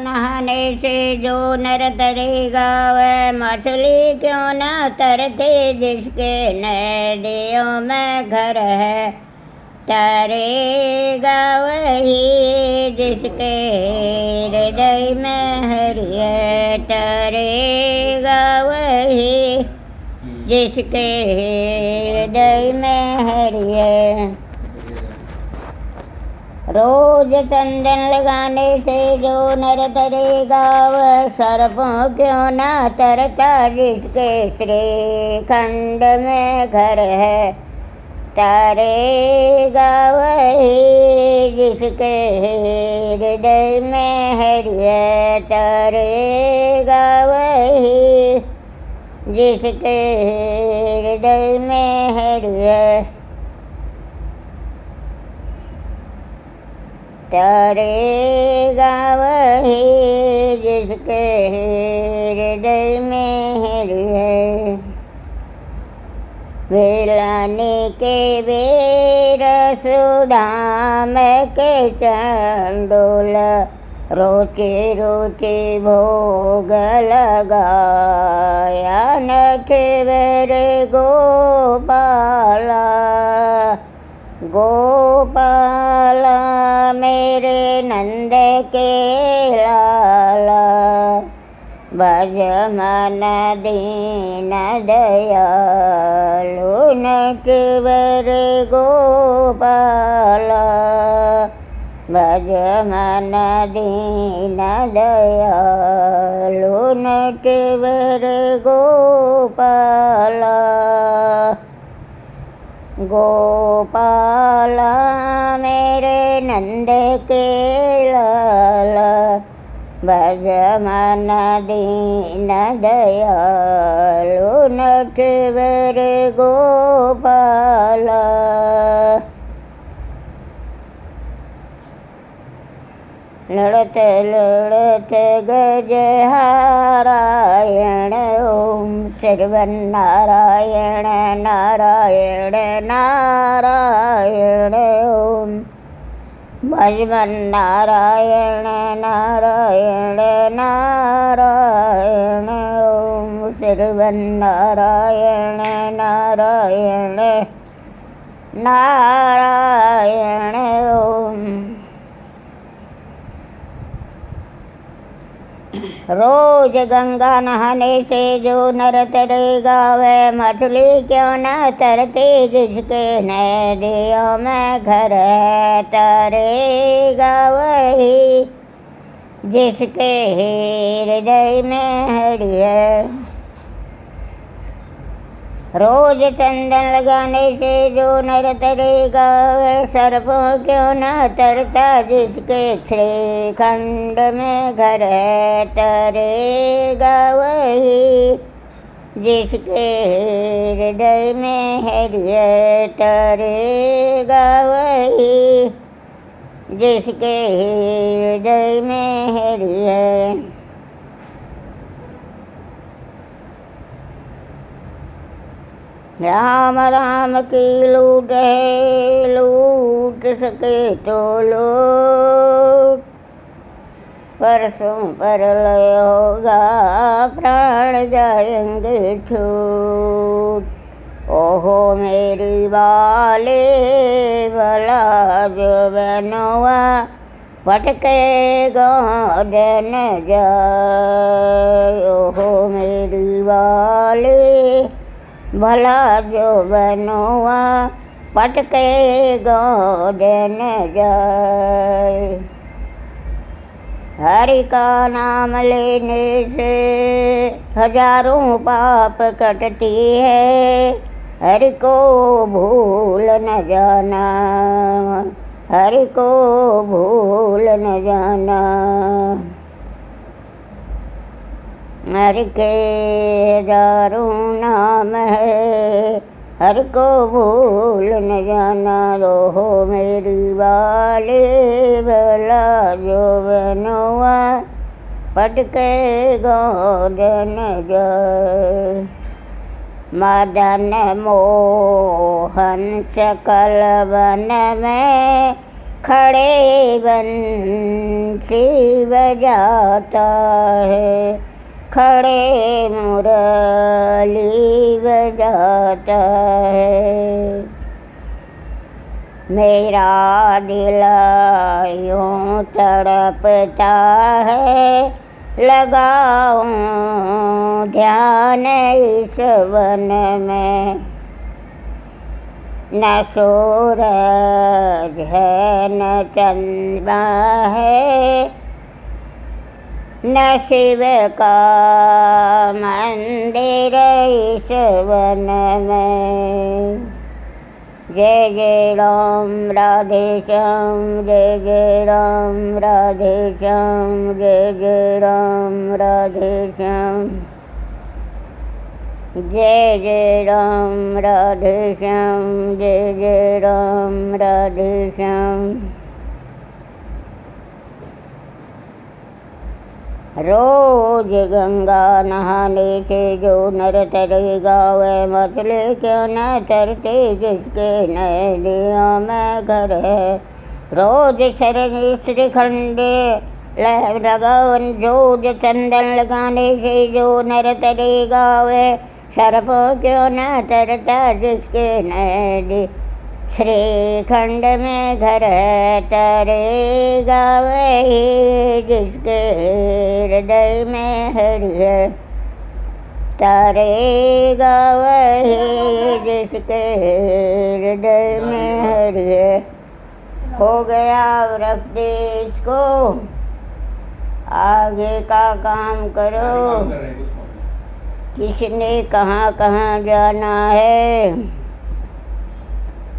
नहाने से जो नर तरेगा वह मछली क्यों न तरते जिसके नदियों में घर है। तरेगा वही जिसके हृदय में हरि है। तरेगा वही जिसके हृदय में हरि है। रोज चंदन लगाने से जो नर तरेगा वह सर्पों क्यों न तरता जिसके श्रीखंड में घर है। तरेगा वही जिसके हृदय में हरि है। तरेगा वही जिसके हृदय में हरि है। तरेगा वही जिसके हृदय में हरि है। वेलानी के वीर सुधाम के चंडोल रोचे रोचे भोग लगाया। नटवर गोपाला गोपाला मेरे नंद के लाला। भज मन दीन दयालु नटवर गोपाला। भज मन दीन दयालु नटवर गोपाला। गोपाला मेरे नंद के लाला। भज मन दीन दयालु नटवर गोपाला। लड़त लड़त गज नारायण ओम श्रीवन्नारायण नारायण नारायण ओम। भजवन्नारायण नारायण नारायण ओम श्रीवन्नारायण नारायण नारायण ओम। रोज गंगा नहाने से जो नर तरेगा वह मछली क्यों न तरते जिसके नदियों में घर है। तरेगा वही जिसके हृदय में हरि है। रोज चंदन लगाने से जो नर तरेगा वह सर्पों क्यों न तरता जिसके श्रीखंड में घर है। तरेगा वही जिसके हृदय में हरि है। तरेगा वही जिसके हृदय में हरि है। राम राम की लूट है लूट सके तो लूट। परसों परलय होगा प्राण जाएंगे छूट। ओहो मेरी वाले भला जो बनवा भटके गाँव न जाए। ओहो मेरी वाले भला जो बनवा पटके गाँव न जाए। हरि का नाम लेने से हजारों पाप कटती है। हरि को भूल न जाना हरि को भूल न जाना। हरि के हजारों नाम है हरि को भूल न जाना। रोहो मेरी वाले भला जो बनवा पटके गाँव न जाए। मदन मोहन सकल वन में खड़े बंसी बजाता है, खड़े मुरली बजाता है। मेरा दिल यूं तड़पता है, लगाऊं ध्यान इस वन में। न सूरज है न चंद्रमा है, न शिव का मंदिर इस वन में। जय जय राम राधे श्याम, जय जय राम राधे श्याम, जय जय राम राधे श्याम, जय जय राम राधे श्याम, जय जय राम राधे श्याम। रोज गंगा नहाने से जो नर तरेगा, वह मछली क्यों न तरते जिसके नदियों में घर है। रोज शरण श्रीखंड लगावन, रोज चंदन लगाने से जो नर तरेगा, वह सर्पों क्यों न तरता जिसके नदी श्रीखंड में घर है। तरेगा वही जिसके हृदय में हरि है, तरेगा वही जिसके हृदय में हरि है। हो गया रख दे इसको, आगे का काम करो, किसने कहाँ कहाँ जाना है।